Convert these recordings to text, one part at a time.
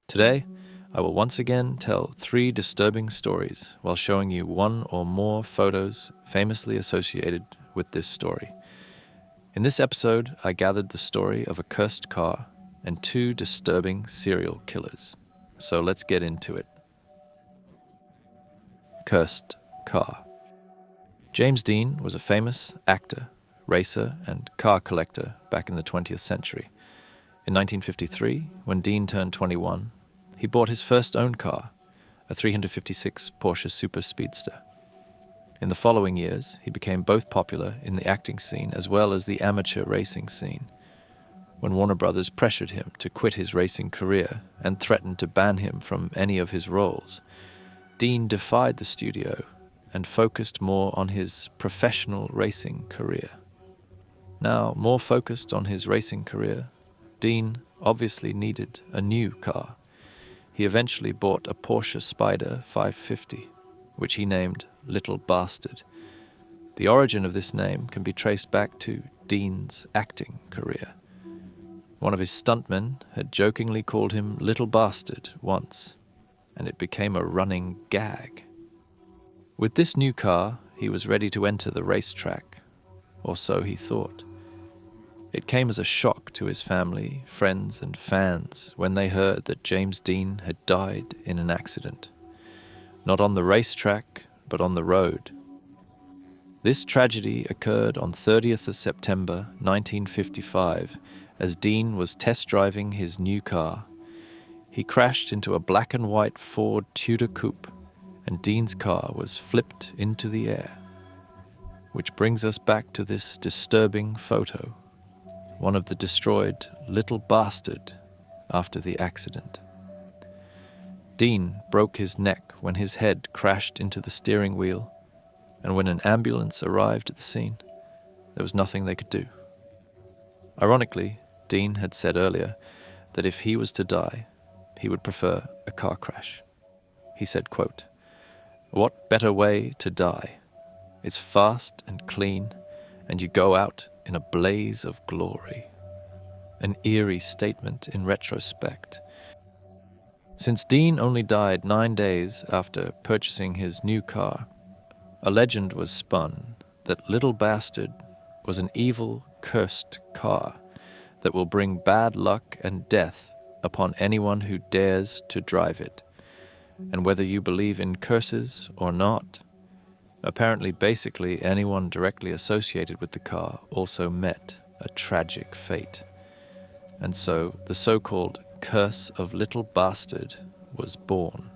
Today, I will once again tell 3 disturbing stories while showing you 1 or more photos famously associated with this story. In this episode, I gathered the story of a cursed car and 2 disturbing serial killers. So let's get into it. Cursed car. James Dean was a famous actor, racer, and car collector back in the 20th century. In 1953, when Dean turned 21, he bought his first owned car, a 356 Porsche Super Speedster. In the following years, he became both popular in the acting scene as well as the amateur racing scene. When Warner Brothers pressured him to quit his racing career and threatened to ban him from any of his roles, Dean defied the studio and focused more on his professional racing career. Now, more focused on his racing career, Dean obviously needed a new car. He eventually bought a Porsche Spyder 550, which he named Little Bastard. The origin of this name can be traced back to Dean's acting career. One of his stuntmen had jokingly called him Little Bastard once, and it became a running gag. With this new car, he was ready to enter the racetrack, or so he thought. It came as a shock to his family, friends, and fans when they heard that James Dean had died in an accident. Not on the racetrack, but on the road. This tragedy occurred on 30th of September 1955 as Dean was test driving his new car. He crashed into a black and white Ford Tudor coupe, and Dean's car was flipped into the air. Which brings us back to this disturbing photo. One of the destroyed Little Bastard after the accident. Dean broke his neck when his head crashed into the steering wheel, and when an ambulance arrived at the scene, there was nothing they could do. Ironically, Dean had said earlier that if he was to die, he would prefer a car crash. He said, quote, "What better way to die? It's fast and clean, and you go out in a blaze of glory." An eerie statement in retrospect. Since Dean only died 9 days after purchasing his new car, a legend was spun that Little Bastard was an evil, cursed car that will bring bad luck and death upon anyone who dares to drive it. And whether you believe in curses or not, apparently basically anyone directly associated with the car also met a tragic fate. And so the so-called Curse of Little Bastard was born.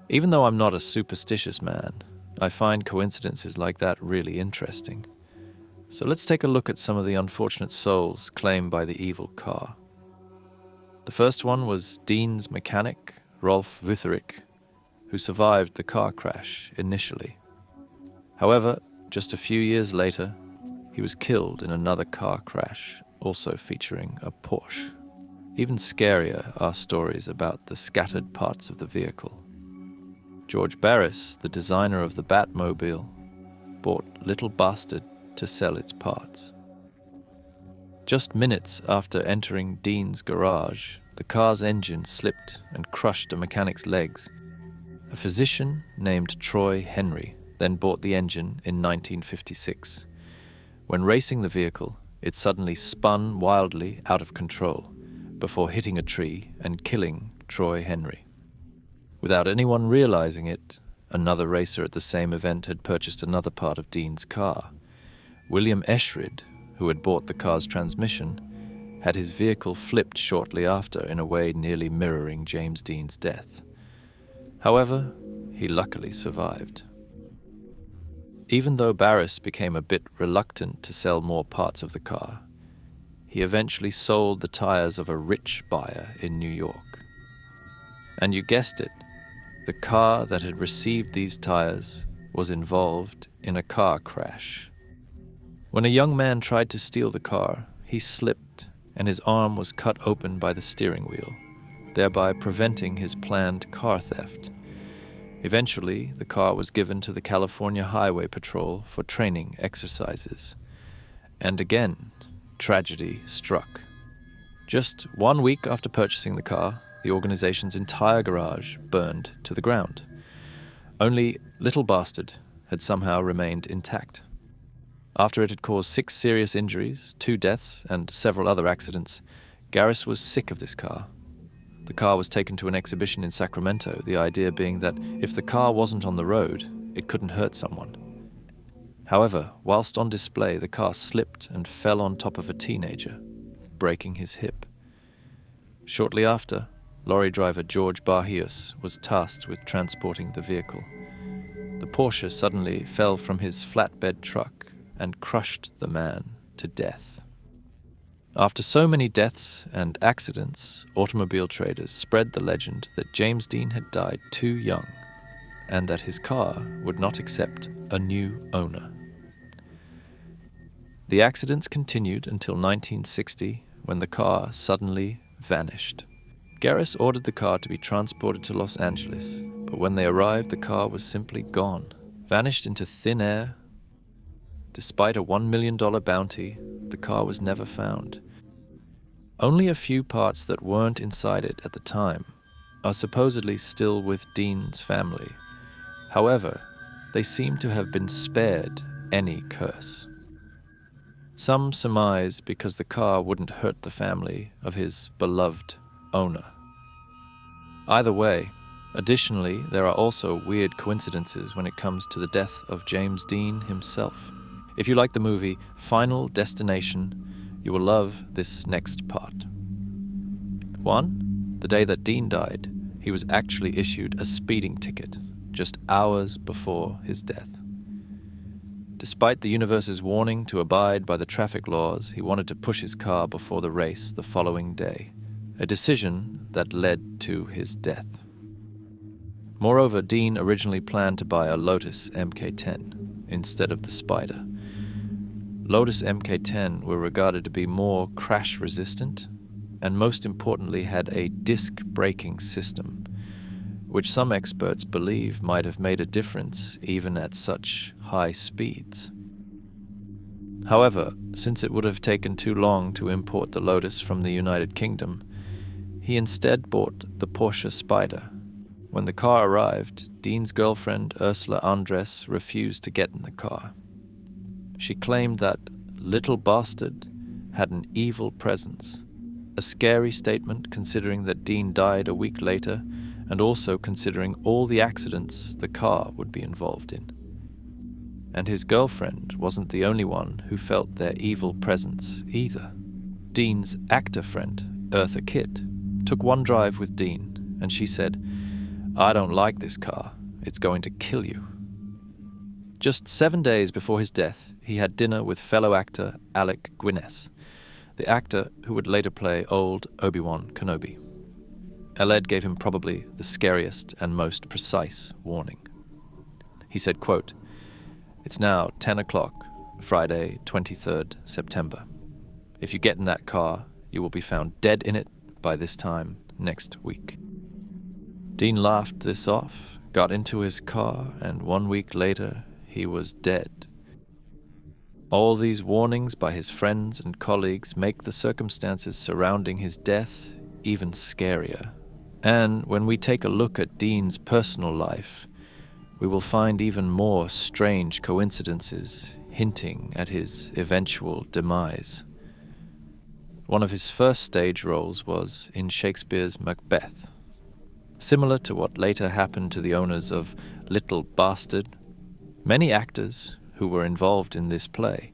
Even though I'm not a superstitious man, I find coincidences like that really interesting. So let's take a look at some of the unfortunate souls claimed by the evil car. The first one was Dean's mechanic, Rolf Wütherich, who survived the car crash initially. However, just a few years later, he was killed in another car crash, also featuring a Porsche. Even scarier are stories about the scattered parts of the vehicle. George Barris, the designer of the Batmobile, bought Little Bastard to sell its parts. Just minutes after entering Dean's garage, the car's engine slipped and crushed a mechanic's legs. A physician named Troy Henry then bought the engine in 1956. When racing the vehicle, it suddenly spun wildly out of control before hitting a tree and killing Troy Henry. Without anyone realizing it, another racer at the same event had purchased another part of Dean's car. William Eschrid, who had bought the car's transmission, had his vehicle flipped shortly after in a way nearly mirroring James Dean's death. However, he luckily survived. Even though Barris became a bit reluctant to sell more parts of the car, he eventually sold the tires of a rich buyer in New York. And you guessed it, the car that had received these tires was involved in a car crash. When a young man tried to steal the car, he slipped and his arm was cut open by the steering wheel, thereby preventing his planned car theft. Eventually, the car was given to the California Highway Patrol for training exercises. And again, tragedy struck. Just 1 week after purchasing the car, the organization's entire garage burned to the ground. Only Little Bastard had somehow remained intact. After it had caused 6 serious injuries, 2 deaths, and several other accidents, Garris was sick of this car. The car was taken to an exhibition in Sacramento, the idea being that if the car wasn't on the road, it couldn't hurt someone. However, whilst on display, the car slipped and fell on top of a teenager, breaking his hip. Shortly after, lorry driver George Barrios was tasked with transporting the vehicle. The Porsche suddenly fell from his flatbed truck and crushed the man to death. After so many deaths and accidents, automobile traders spread the legend that James Dean had died too young and that his car would not accept a new owner. The accidents continued until 1960, when the car suddenly vanished. Garris ordered the car to be transported to Los Angeles, but when they arrived, the car was simply gone, vanished into thin air. Despite a $1 million bounty, the car was never found. Only a few parts that weren't inside it at the time are supposedly still with Dean's family. However, they seem to have been spared any curse. Some surmise because the car wouldn't hurt the family of his beloved owner. Either way, additionally, there are also weird coincidences when it comes to the death of James Dean himself. If you like the movie Final Destination, you will love this next part. 1. The day that Dean died, he was actually issued a speeding ticket just hours before his death. Despite the universe's warning to abide by the traffic laws, he wanted to push his car before the race the following day, a decision that led to his death. Moreover, Dean originally planned to buy a Lotus MK10 instead of the Spider. Lotus MK10 were regarded to be more crash-resistant and most importantly had a disc braking system, which some experts believe might have made a difference even at such high speeds. However, since it would have taken too long to import the Lotus from the United Kingdom, he instead bought the Porsche Spider. When the car arrived, Dean's girlfriend Ursula Andress refused to get in the car. She claimed that Little Bastard had an evil presence, a scary statement considering that Dean died a week later and also considering all the accidents the car would be involved in. And his girlfriend wasn't the only one who felt their evil presence either. Dean's actor friend, Eartha Kitt, took one drive with Dean, and she said, "I don't like this car. It's going to kill you." Just 7 days before his death, he had dinner with fellow actor Alec Guinness, the actor who would later play old Obi-Wan Kenobi. Aled gave him probably the scariest and most precise warning. He said, quote, "It's now 10 o'clock, Friday, 23rd September. If you get in that car, you will be found dead in it by this time next week." Dean laughed this off, got into his car, and 1 week later, he was dead. All these warnings by his friends and colleagues make the circumstances surrounding his death even scarier. And when we take a look at Dean's personal life, we will find even more strange coincidences hinting at his eventual demise. One of his first stage roles was in Shakespeare's Macbeth. Similar to what later happened to the owners of Little Bastard, many actors who were involved in this play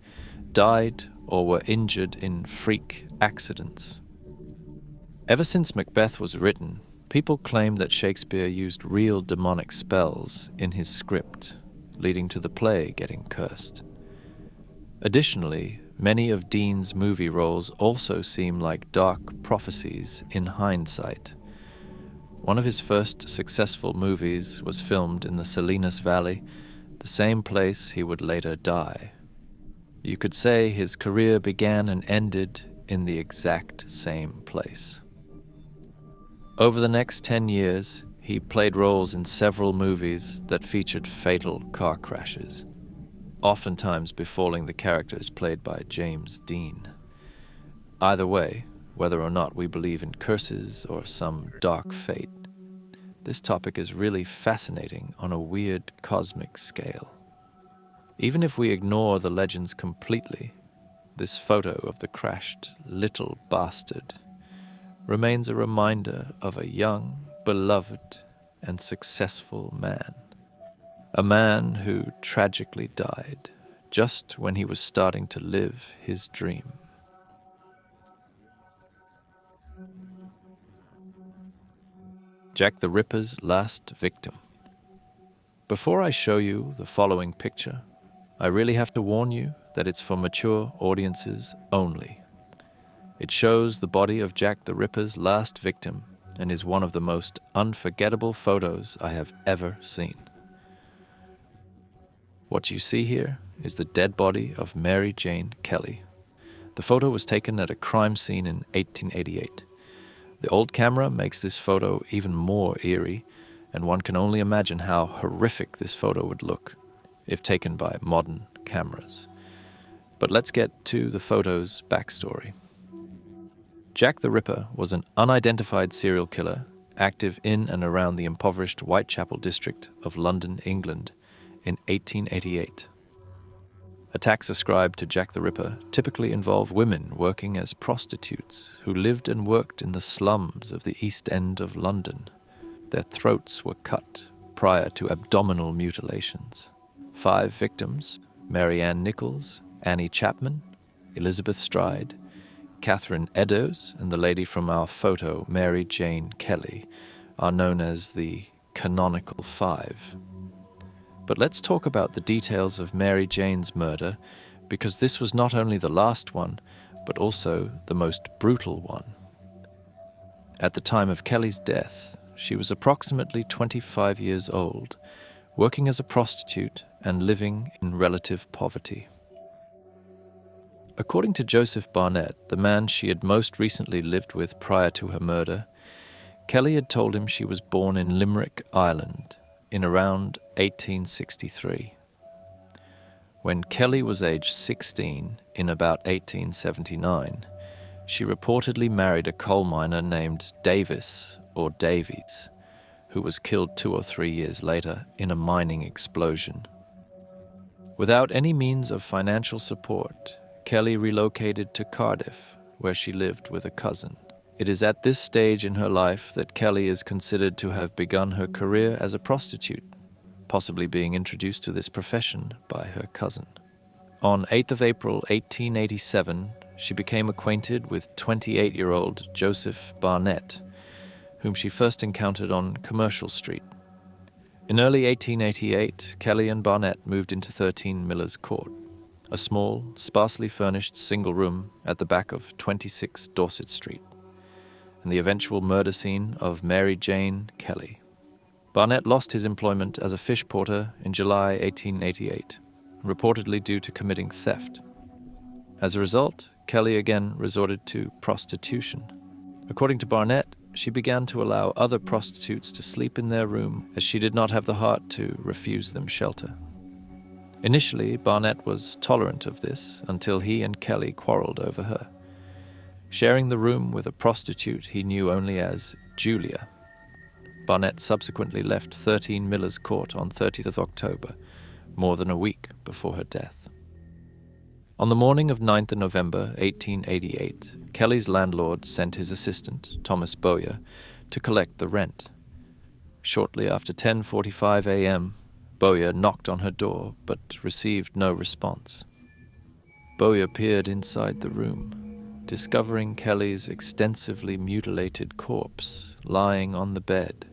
died or were injured in freak accidents. Ever since Macbeth was written, people claim that Shakespeare used real demonic spells in his script, leading to the play getting cursed. Additionally, many of Dean's movie roles also seem like dark prophecies in hindsight. One of his first successful movies was filmed in the Salinas Valley, the same place he would later die. You could say his career began and ended in the exact same place. Over the next 10 years, he played roles in several movies that featured fatal car crashes, oftentimes befalling the characters played by James Dean. Either way, whether or not we believe in curses or some dark fate, this topic is really fascinating on a weird cosmic scale. Even if we ignore the legends completely, this photo of the crashed little bastard remains a reminder of a young, beloved, and successful man. A man who tragically died just when he was starting to live his dream. Jack the Ripper's last victim. Before I show you the following picture, I really have to warn you that it's for mature audiences only. It shows the body of Jack the Ripper's last victim and is one of the most unforgettable photos I have ever seen. What you see here is the dead body of Mary Jane Kelly. The photo was taken at a crime scene in 1888. The old camera makes this photo even more eerie, and one can only imagine how horrific this photo would look if taken by modern cameras. But let's get to the photo's backstory. Jack the Ripper was an unidentified serial killer active in and around the impoverished Whitechapel district of London, England, in 1888. Attacks ascribed to Jack the Ripper typically involve women working as prostitutes who lived and worked in the slums of the East End of London. Their throats were cut prior to abdominal mutilations. 5 victims, Mary Ann Nichols, Annie Chapman, Elizabeth Stride, Catherine Eddowes, and the lady from our photo, Mary Jane Kelly, are known as the canonical 5. But let's talk about the details of Mary Jane's murder, because this was not only the last one, but also the most brutal one. At the time of Kelly's death, she was approximately 25 years old, working as a prostitute and living in relative poverty. According to Joseph Barnett, the man she had most recently lived with prior to her murder, Kelly had told him she was born in Limerick, Ireland, in around 1863. When Kelly was aged 16, in about 1879, she reportedly married a coal miner named Davis or Davies, who was killed 2 or 3 years later in a mining explosion. Without any means of financial support, Kelly relocated to Cardiff, where she lived with a cousin. It is at this stage in her life that Kelly is considered to have begun her career as a prostitute, possibly being introduced to this profession by her cousin. On 8th of April 1887, she became acquainted with 28-year-old Joseph Barnett, whom she first encountered on Commercial Street. In early 1888, Kelly and Barnett moved into 13 Miller's Court, a small, sparsely furnished single room at the back of 26 Dorset Street, and the eventual murder scene of Mary Jane Kelly. Barnett lost his employment as a fish porter in July 1888, reportedly due to committing theft. As a result, Kelly again resorted to prostitution. According to Barnett, she began to allow other prostitutes to sleep in their room as she did not have the heart to refuse them shelter. Initially, Barnett was tolerant of this until he and Kelly quarreled over her, sharing the room with a prostitute he knew only as Julia. Barnett subsequently left 13 Miller's Court on 30th of October, more than a week before her death. On the morning of 9th of November 1888, Kelly's landlord sent his assistant, Thomas Bowyer, to collect the rent. Shortly after 10:45 a.m., Bowyer knocked on her door, but received no response. Bowyer peered inside the room, discovering Kelly's extensively mutilated corpse lying on the bed.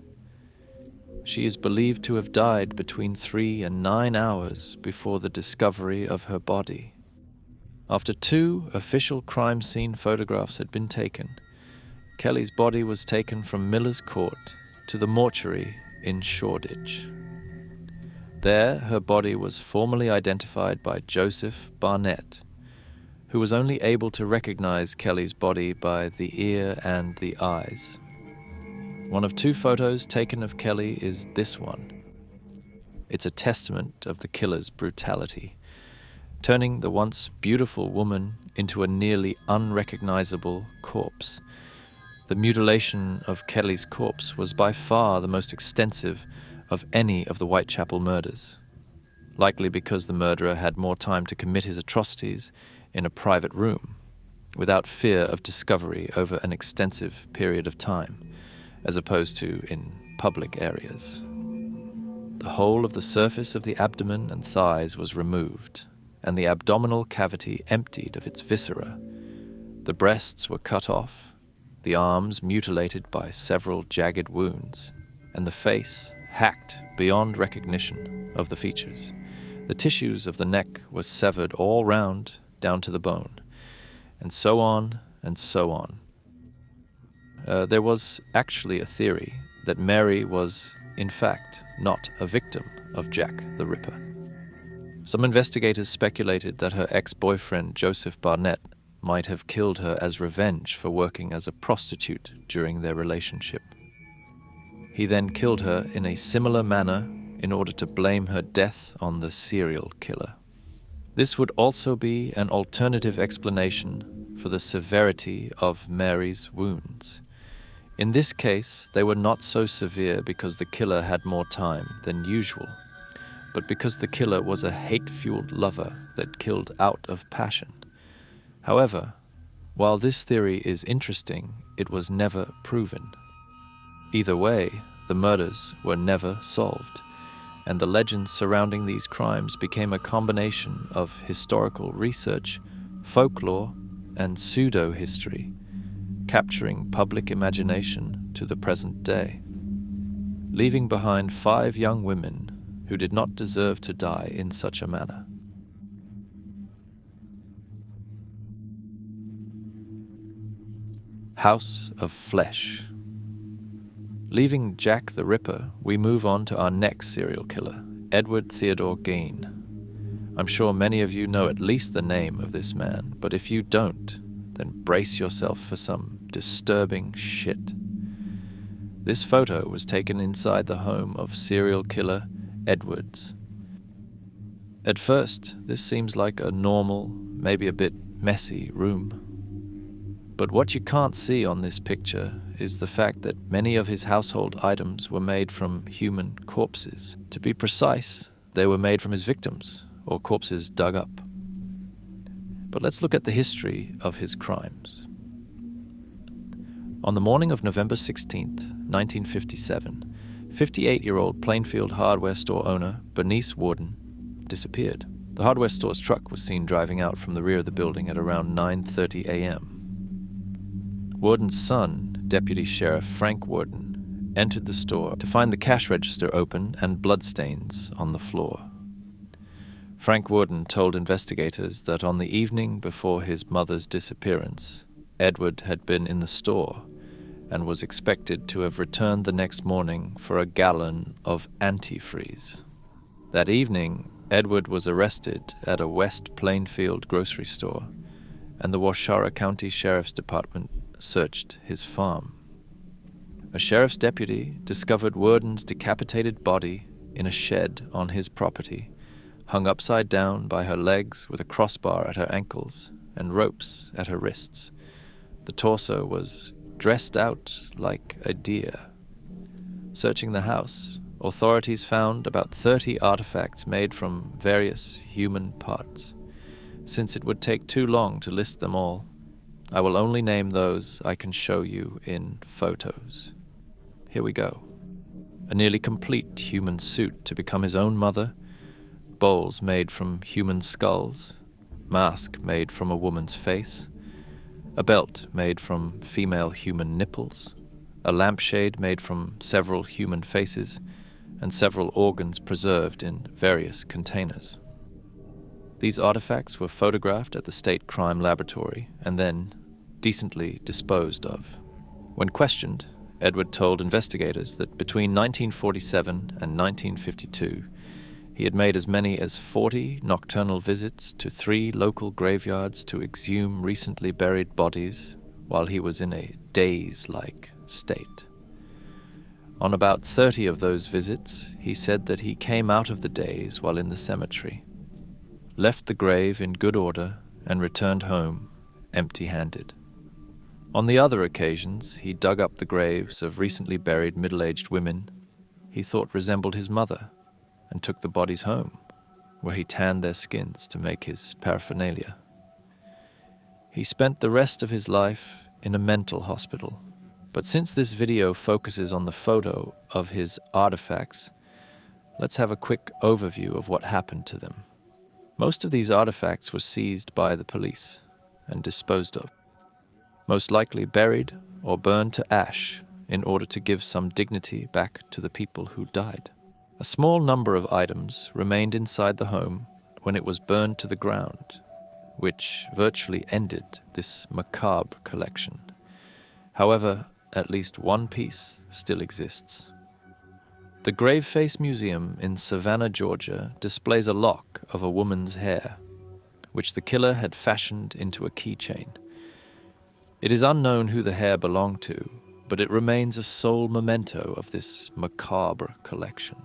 She is believed to have died between 3 and 9 hours before the discovery of her body. After 2 official crime scene photographs had been taken, Kelly's body was taken from Miller's Court to the mortuary in Shoreditch. There, her body was formally identified by Joseph Barnett, who was only able to recognize Kelly's body by the ear and the eyes. One of 2 photos taken of Kelly is this one. It's a testament of the killer's brutality, turning the once beautiful woman into a nearly unrecognizable corpse. The mutilation of Kelly's corpse was by far the most extensive of any of the Whitechapel murders, likely because the murderer had more time to commit his atrocities in a private room, without fear of discovery over an extensive period of time, as opposed to in public areas. The whole of the surface of the abdomen and thighs was removed, and the abdominal cavity emptied of its viscera. The breasts were cut off, the arms mutilated by several jagged wounds, and the face hacked beyond recognition of the features. The tissues of the neck were severed all round down to the bone, and so on and so on. There was actually a theory that Mary was, in fact, not a victim of Jack the Ripper. Some investigators speculated that her ex-boyfriend Joseph Barnett might have killed her as revenge for working as a prostitute during their relationship. He then killed her in a similar manner in order to blame her death on the serial killer. This would also be an alternative explanation for the severity of Mary's wounds. In this case, they were not so severe because the killer had more time than usual, but because the killer was a hate-fueled lover that killed out of passion. However, while this theory is interesting, it was never proven. Either way, the murders were never solved, and the legends surrounding these crimes became a combination of historical research, folklore, and pseudo-history, capturing public imagination to the present day, leaving behind 5 young women who did not deserve to die in such a manner. House of Flesh. Leaving Jack the Ripper, we move on to our next serial killer, Edward Theodore Gein. I'm sure many of you know at least the name of this man, but if you don't, then brace yourself for some disturbing shit. This photo was taken inside the home of serial killer Edwards. At first, this seems like a normal, maybe a bit messy room. But what you can't see on this picture is the fact that many of his household items were made from human corpses. To be precise, they were made from his victims, or corpses dug up. But let's look at the history of his crimes. On the morning of November 16th, 1957, 58-year-old Plainfield hardware store owner Bernice Worden disappeared. The hardware store's truck was seen driving out from the rear of the building at around 9:30 a.m. Worden's son, Deputy Sheriff Frank Worden, entered the store to find the cash register open and bloodstains on the floor. Frank Worden told investigators that on the evening before his mother's disappearance, Edward had been in the store and was expected to have returned the next morning for a gallon of antifreeze. That evening, Edward was arrested at a West Plainfield grocery store, and the Waushara County Sheriff's Department searched his farm. A sheriff's deputy discovered Worden's decapitated body in a shed on his property, hung upside down by her legs with a crossbar at her ankles and ropes at her wrists. The torso was dressed out like a deer. Searching the house, authorities found about 30 artifacts made from various human parts. Since it would take too long to list them all, I will only name those I can show you in photos. Here we go. A nearly complete human suit to become his own mother, bowls made from human skulls, mask made from a woman's face, a belt made from female human nipples, a lampshade made from several human faces, and several organs preserved in various containers. These artifacts were photographed at the State Crime Laboratory and then decently disposed of. When questioned, Edward told investigators that between 1947 and 1952, he had made as many as 40 nocturnal visits to 3 local graveyards to exhume recently buried bodies while he was in a daze-like state. On about 30 of those visits, he said that he came out of the daze while in the cemetery, left the grave in good order, and returned home empty-handed. On the other occasions, he dug up the graves of recently buried middle-aged women he thought resembled his mother and took the bodies home, where he tanned their skins to make his paraphernalia. He spent the rest of his life in a mental hospital, but since this video focuses on the photo of his artifacts, let's have a quick overview of what happened to them. Most of these artifacts were seized by the police and disposed of, most likely buried or burned to ash in order to give some dignity back to the people who died. A small number of items remained inside the home when it was burned to the ground, which virtually ended this macabre collection. However, at least one piece still exists. The Graveface Museum in Savannah, Georgia, displays a lock of a woman's hair, which the killer had fashioned into a keychain. It is unknown who the hair belonged to, but it remains a sole memento of this macabre collection.